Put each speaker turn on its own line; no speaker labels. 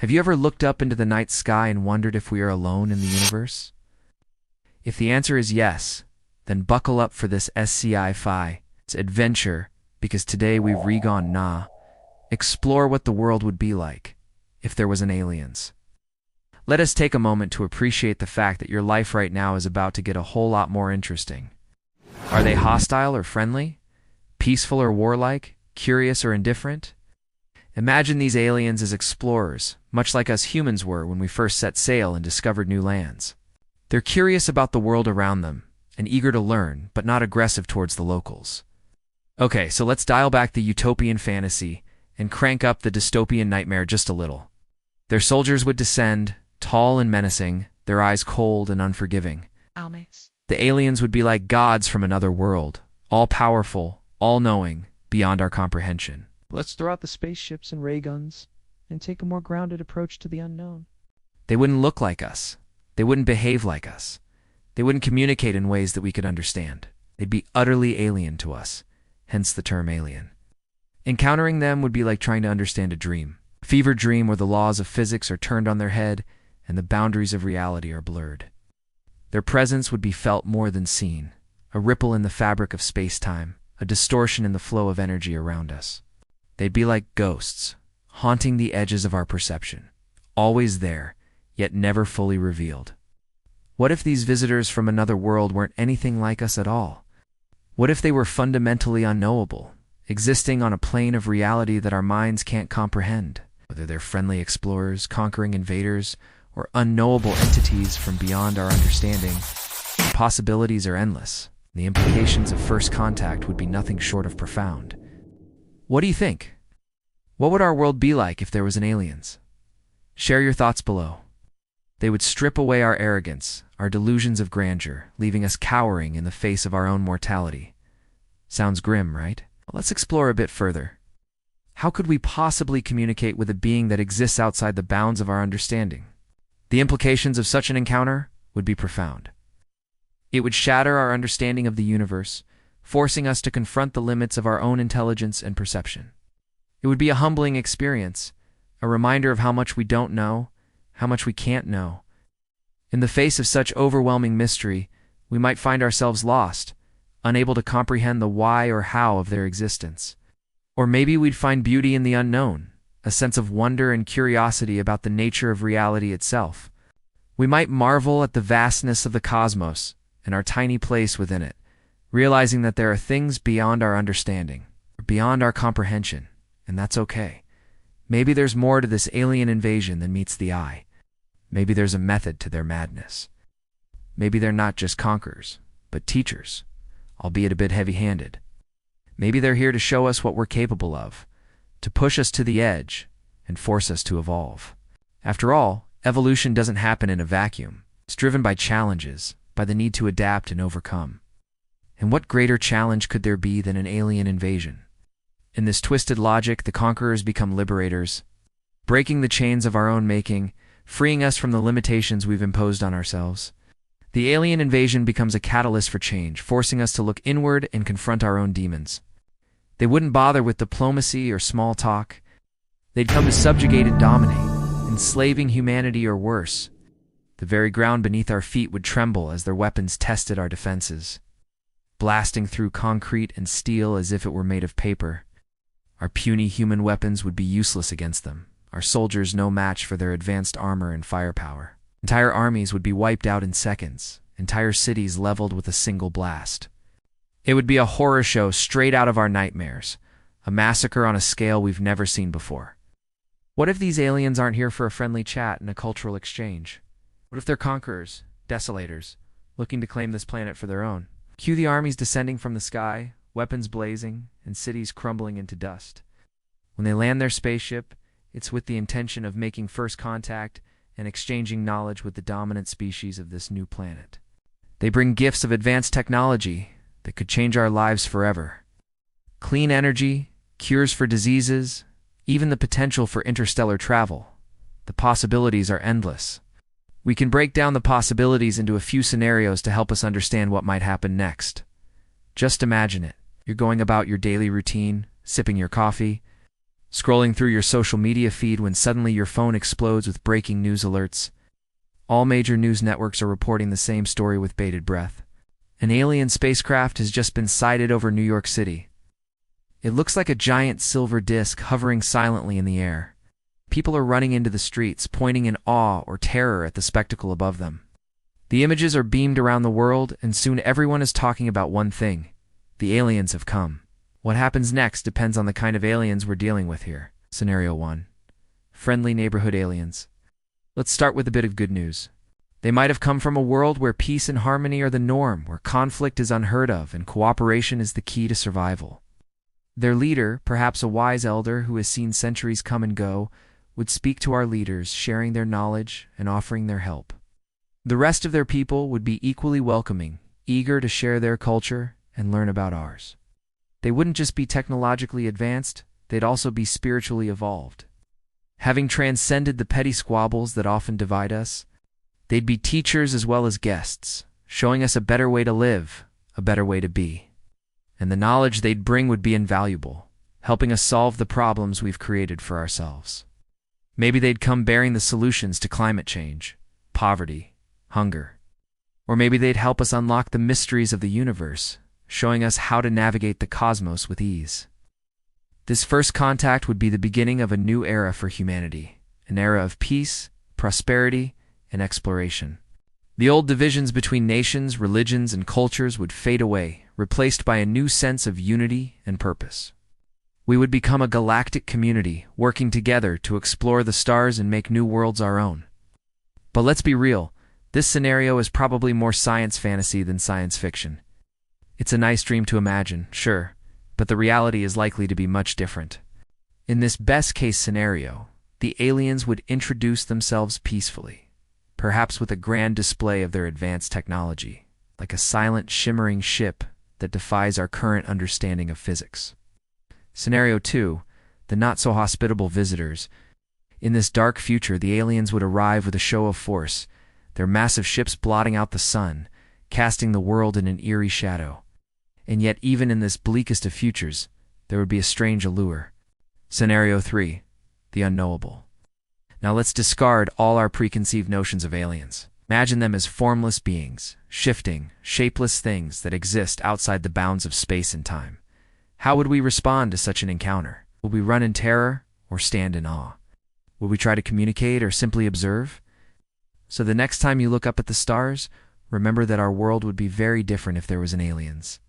Have you ever looked up into the night sky and wondered if we are alone in the universe? If the answer is yes, then buckle up for this sci-fi adventure, because today we've explore what the world would be like if there was an aliens. Let us take a moment to appreciate the fact that your life right now is about to get a whole lot more interesting. Are they hostile or friendly? Peaceful or warlike? Curious or indifferent? Imagine these aliens as explorers, much like us humans were when we first set sail and discovered new lands. They're curious about the world around them and eager to learn, but not aggressive towards the locals. Okay, so let's dial back the utopian fantasy and crank up the dystopian nightmare just a little. Their soldiers would descend, tall and menacing, their eyes cold and unforgiving. The aliens would be like gods from another world, all-powerful, all-knowing, beyond our comprehension.
Let's throw out the spaceships and ray guns and take a more grounded approach to the unknown.
They wouldn't look like us. They wouldn't behave like us. They wouldn't communicate in ways that we could understand. They'd be utterly alien to us, hence the term alien. Encountering them would be like trying to understand a dream. A fever dream where the laws of physics are turned on their head and the boundaries of reality are blurred. Their presence would be felt more than seen, a ripple in the fabric of space-time, a distortion in the flow of energy around us. They'd be like ghosts, haunting the edges of our perception, always there, yet never fully revealed. What if these visitors from another world weren't anything like us at all? What if they were fundamentally unknowable, existing on a plane of reality that our minds can't comprehend? Whether they're friendly explorers, conquering invaders, or unknowable entities from beyond our understanding, the possibilities are endless. The implications of first contact would be nothing short of profound. What do you think? What would our world be like if there was an aliens? Share your thoughts below. They would strip away our arrogance, our delusions of grandeur, leaving us cowering in the face of our own mortality. Sounds grim, right? Let's explore a bit further. How could we possibly communicate with a being that exists outside the bounds of our understanding? The implications of such an encounter would be profound. It would shatter our understanding of the universe, forcing us to confront the limits of our own intelligence and perception. It would be a humbling experience, a reminder of how much we don't know, how much we can't know. In the face of such overwhelming mystery, we might find ourselves lost, unable to comprehend the why or how of their existence. Or maybe we'd find beauty in the unknown, a sense of wonder and curiosity about the nature of reality itself. We might marvel at the vastness of the cosmos and our tiny place within it, realizing that there are things beyond our understanding, beyond our comprehension, and that's okay. Maybe there's more to this alien invasion than meets the eye. Maybe there's a method to their madness. Maybe they're not just conquerors, but teachers, albeit a bit heavy-handed. Maybe they're here to show us what we're capable of, to push us to the edge and force us to evolve. After all, evolution doesn't happen in a vacuum. It's driven by challenges, by the need to adapt and overcome. And what greater challenge could there be than an alien invasion? In this twisted logic, the conquerors become liberators, breaking the chains of our own making, freeing us from the limitations we've imposed on ourselves. The alien invasion becomes a catalyst for change, forcing us to look inward and confront our own demons. They wouldn't bother with diplomacy or small talk. They'd come to subjugate and dominate, enslaving humanity or worse. The very ground beneath our feet would tremble as their weapons tested our defenses, blasting through concrete and steel as if it were made of paper. Our puny human weapons would be useless against them, our soldiers no match for their advanced armor and firepower. Entire armies would be wiped out in seconds, entire cities leveled with a single blast. It would be a horror show straight out of our nightmares, a massacre on a scale we've never seen before. What if these aliens aren't here for a friendly chat and a cultural exchange? What if they're conquerors, desolators, looking to claim this planet for their own? Cue the armies descending from the sky, weapons blazing, and cities crumbling into dust. When they land their spaceship, it's with the intention of making first contact and exchanging knowledge with the dominant species of this new planet. They bring gifts of advanced technology that could change our lives forever. Clean energy, cures for diseases, even the potential for interstellar travel. The possibilities are endless. We can break down the possibilities into a few scenarios to help us understand what might happen next. Just imagine it. You're going about your daily routine, sipping your coffee. Scrolling through your social media feed when suddenly your phone explodes with breaking news alerts. All major news networks are reporting the same story with bated breath. An alien spacecraft has just been sighted over New York City. It looks like a giant silver disc hovering silently in the air. People are running into the streets, pointing in awe or terror at the spectacle above them. The images are beamed around the world, and soon everyone is talking about one thing: the aliens have come. What happens next depends on the kind of aliens we're dealing with here. Scenario 1. Friendly neighborhood aliens. Let's start with a bit of good news. They might have come from a world where peace and harmony are the norm, where conflict is unheard of and cooperation is the key to survival. Their leader, perhaps a wise elder who has seen centuries come and go, would speak to our leaders, sharing their knowledge and offering their help. The rest of their people would be equally welcoming, eager to share their culture and learn about ours. They wouldn't just be technologically advanced, they'd also be spiritually evolved. Having transcended the petty squabbles that often divide us, they'd be teachers as well as guests, showing us a better way to live, a better way to be. And the knowledge they'd bring would be invaluable, helping us solve the problems we've created for ourselves. Maybe they'd come bearing the solutions to climate change, poverty, hunger. Or maybe they'd help us unlock the mysteries of the universe, showing us how to navigate the cosmos with ease. This first contact would be the beginning of a new era for humanity, an era of peace, prosperity, and exploration. The old divisions between nations, religions, and cultures would fade away, replaced by a new sense of unity and purpose. We would become a galactic community, working together to explore the stars and make new worlds our own. But let's be real, this scenario is probably more science fantasy than science fiction. It's a nice dream to imagine, sure, but the reality is likely to be much different. In this best-case scenario, the aliens would introduce themselves peacefully, perhaps with a grand display of their advanced technology, like a silent, shimmering ship that defies our current understanding of physics. Scenario 2, the not-so-hospitable visitors. In this dark future, the aliens would arrive with a show of force, their massive ships blotting out the sun, casting the world in an eerie shadow. And yet, even in this bleakest of futures, there would be a strange allure. Scenario 3, the unknowable. Now let's discard all our preconceived notions of aliens. Imagine them as formless beings, shifting, shapeless things that exist outside the bounds of space and time. How would we respond to such an encounter? Would we run in terror or stand in awe? Would we try to communicate or simply observe? So the next time you look up at the stars, remember that our world would be very different if there was an aliens.